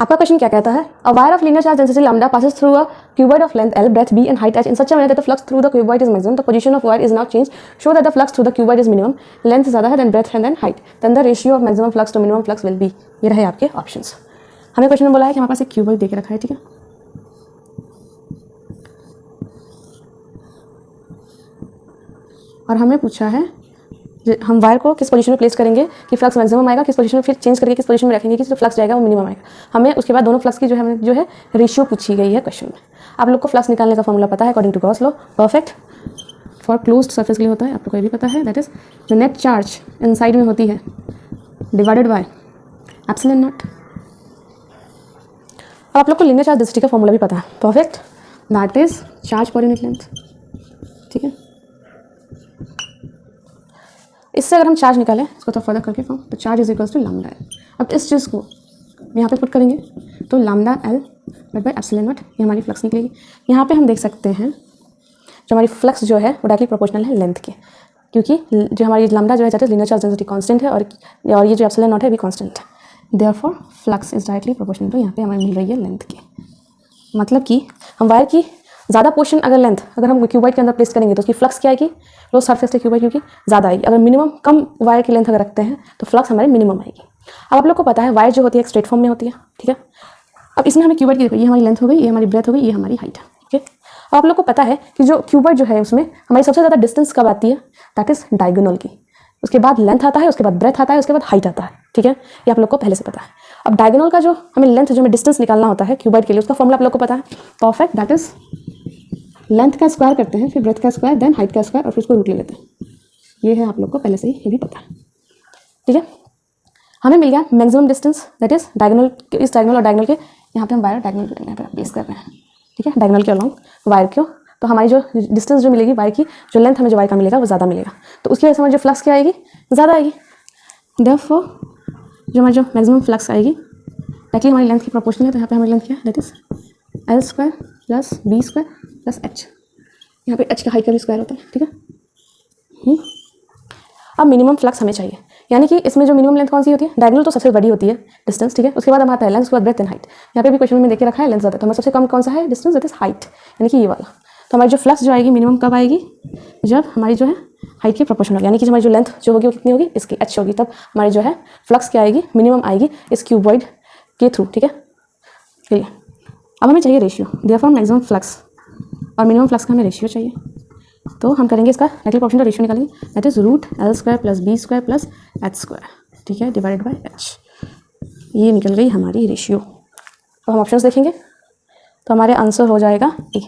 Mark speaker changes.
Speaker 1: आपका क्वेश्चन क्या कहता है, a wire of linear charge density lambda passes through a cuboid of length L, breadth B and height H in such a manner that the flux through the cuboid is maximum. The position of wire is now changed. Show that the flux through the cuboid is minimum. Length ज़्यादा है then breadth है then height. Then the ratio of maximum flux to minimum flux will be. ये रहे आपके options. हमें question में बोला है कि हमारे पास एक क्यूबॉइड दे के रखा है, ठीक है. और हमें पूछा है हम वायर को किस पोजीशन में प्लेस करेंगे कि फ्लक्स मैक्सिमम आएगा, किस पोजीशन में फिर चेंज करके किस पोजीशन में रखेंगे कि जो फ्लक्स जाएगा वो मिनिमम आएगा. हमें उसके बाद दोनों फ्लक्स की जो है रेशियो पूछी गई है क्वेश्चन में. आप लोग को फ्लक्स निकालने का फॉर्मूला पता है according to Gauss law. Perfect. For closed surface के लिए होता है, आपको कोई भी पता है. दैट इज जो नेट चार्ज इनसाइड में होती है डिवाइडेड बाय एप्सिलॉन नॉट. अब आप लोग को लीनियर चार्ज डेंसिटी का फॉर्मूला भी पता है. Perfect. That is charge per unit length. ठीक है. इससे अगर हम चार्ज निकालें इसको तो फर्दर करके फॉर्म, तो charge is equals to lambda L. अब इस चीज़ को यहाँ पे पुट करेंगे तो lambda L divide by epsilon naught, ये हमारी फ्लक्स निकलेगी. यहाँ पे हम देख सकते हैं जो हमारी फ्लक्स जो है वो डायरेक्टली प्रोपोर्शनल है लेंथ के, क्योंकि जो हमारी लैम्डा जो है that is linear charge density constant है और ये जो एप्सिलॉन नॉट है भी कांस्टेंट है. Therefore flux is directly proportional to यहाँ पे हमें मिल रही है लेंथ के. मतलब कि हम वायर की ज़्यादा पोर्शन अगर हम क्यूबॉइड के अंदर प्लेस करेंगे तो उसकी फ्लक्स क्या आएगी, क्लोज सरफेस से क्यूबॉइड क्योंकि ज़्यादा आएगी. अगर मिनिमम कम वायर की लेंथ अगर रखते हैं तो फ्लक्स हमारे मिनिमम आएगी. अब आप लोग को पता है वायर जो होती है एक स्ट्रेट फॉर्म में होती है, ठीक है. अब इसमें हमें क्यूबॉइड की देखो, ये हमारी लेंथ हो गई, ये हमारी ब्रेथ हो गई, ये हमारी हाइट है. ठीक है. अब आप लोग को पता है कि जो क्यूबॉइड जो है उसमें हमारी सबसे ज़्यादा डिस्टेंस कब आती है, दैट इज डायगोनल की. उसके बाद लेंथ आता है, उसके बाद ब्रेथ आता है, उसके बाद हाइट आता है. ठीक है. ये आप लोग को पहले से पता है. अब डायगोनल का जो हमें लेंथ जो हमें डिस्टेंस निकालना होता है क्यूबॉइड के लिए उसका फॉर्मूला आप लोग को पता है. परफेक्ट. दैट इज लेंथ का स्क्वायर करते हैं, फिर ब्रेथ का स्क्वायर, देन हाइट का स्क्वायर और फिर उसको रूट ले लेते हैं. ये है आप लोग को पहले से ही ये भी पता है. ठीक है. हमें मिल गया maximum distance, that is diagonal, इस डायगोनल और डायगोनल के यहाँ पे हम वायर डायगोनल पे प्लेस कर रहे हैं. ठीक है. डायगोनल के अलॉन्ग वायर क्यों, तो हमारी जो डिस्टेंस जो मिलेगी वायर की, जो लेंथ हमें जो वायर का मिलेगा वो ज़्यादा मिलेगा, तो उसकी वजह से हमारी जो फ्लक्स क्या आएगी, ज़्यादा आएगी. देयरफॉर जो हमारी जो मैक्सिमम फ्लक्स आएगी एक्चुअली हमारी लेंथ की प्रोपोर्शनल है, तो यहाँ पे हमारी लेंथ क्या है, that is L square plus B square plus H. यहाँ पे एच का हाइट का भी स्क्वायर होता है. ठीक है. अब मिनिमम फ्लक्स हमें चाहिए, यानी कि इसमें जो मिनिमम लेंथ कौन सी होती है, डायगोनल तो सबसे बड़ी होती है डिस्टेंस. ठीक है. उसके बाद हम आता है लेंथ, उसके बाद ब्रेथ एंड हाइट. यहाँ पे भी क्वेश्चन में देख के रखा है लेंथ ज़्यादा, तो हमारा सबसे कम कौन सा है डिस्टेंस, दैट इज हाइट, यानी कि ये वाला. तो हमारी जो फ्लक्स जो आएगी मिनिमम कब आएगी, जब हमारी जो है हाइट के प्रोपोर्शनल होगी, यानी कि हमारी जो लेंथ जो होगी वो कितनी होगी, इसकी एच होगी, तब हमारी जो है फ्लक्स क्या आएगी, मिनिमम आएगी इस क्यूबॉइड के थ्रू. ठीक है. चलिए अब हमें चाहिए रेशियो. देयरफॉर मैक्सिमम फ्लक्स और मिनिमम फ्लक्स का हमें रेशियो चाहिए, तो हम करेंगे इसका डायरेक्टली प्रोपोर्शनल रेशियो निकालेंगे, that is root L square plus B square plus H square. ठीक है. Divided by H. ये निकल गई हमारी रेशियो. तो हम ऑप्शंस देखेंगे तो हमारे आंसर हो जाएगा ए.